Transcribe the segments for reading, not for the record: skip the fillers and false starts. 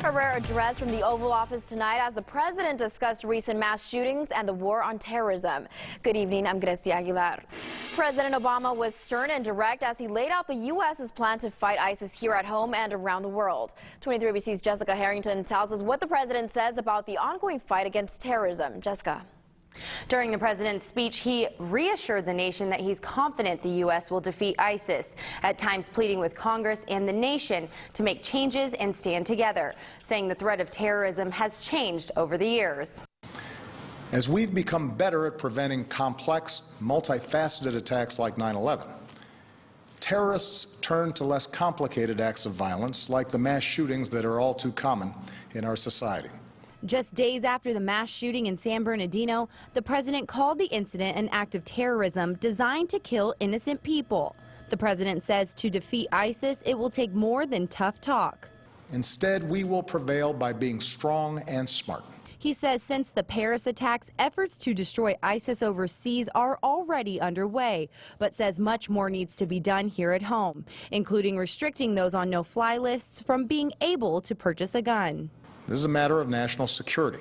A rare address from the Oval Office tonight as the president discussed recent mass shootings and the war on terrorism. Good evening, I'm Grecia Aguilar. President Obama was stern and direct as he laid out the U.S.'s plan to fight ISIS here at home and around the world. 23 ABC's Jessica Harrington tells us what the president says about the ongoing fight against terrorism. Jessica. During the president's speech, he reassured the nation that he's confident the U.S. will defeat ISIS, at times pleading with Congress and the nation to make changes and stand together, saying the threat of terrorism has changed over the years. As we've become better at preventing complex, multifaceted attacks like 9/11, terrorists turn to less complicated acts of violence like the mass shootings that are all too common in our society. Just days after the mass shooting in San Bernardino, the president called the incident an act of terrorism designed to kill innocent people. The president says to defeat ISIS, it will take more than tough talk. Instead, we will prevail by being strong and smart. He says since the Paris attacks, efforts to destroy ISIS overseas are already underway, but says much more needs to be done here at home, including restricting those on no-fly lists from being able to purchase a gun. This is a matter of national security.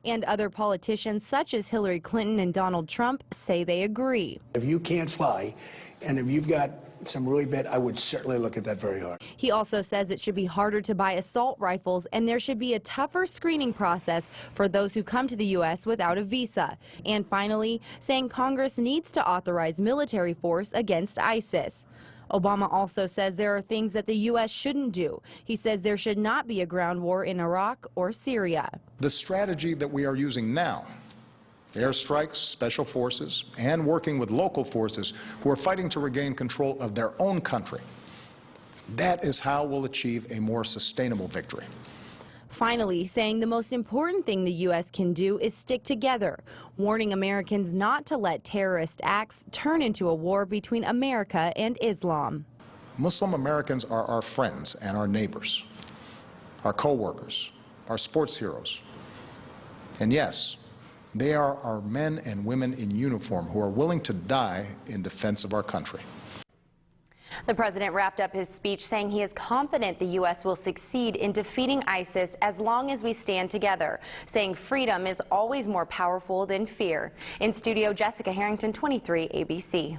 And other politicians such as Hillary Clinton and Donald Trump say they agree. If you can't fly and if you've got some really bad, I would certainly look at that very hard. He also says it should be harder to buy assault rifles and there should be a tougher screening process for those who come to the U.S. without a visa. And finally, saying Congress needs to authorize military force against ISIS. Obama also says there are things that the U.S. shouldn't do. He says there should not be a ground war in Iraq or Syria. The strategy that we are using now, airstrikes, special forces, and working with local forces who are fighting to regain control of their own country, that is how we'll achieve a more sustainable victory. Finally, saying the most important thing the U.S. can do is stick together, warning Americans not to let terrorist acts turn into a war between America and Islam. Muslim Americans are our friends and our neighbors, our co-workers, our sports heroes. And yes, they are our men and women in uniform who are willing to die in defense of our country. The president wrapped up his speech saying he is confident the U.S. will succeed in defeating ISIS as long as we stand together, saying freedom is always more powerful than fear. In studio, Jessica Harrington, 23 ABC.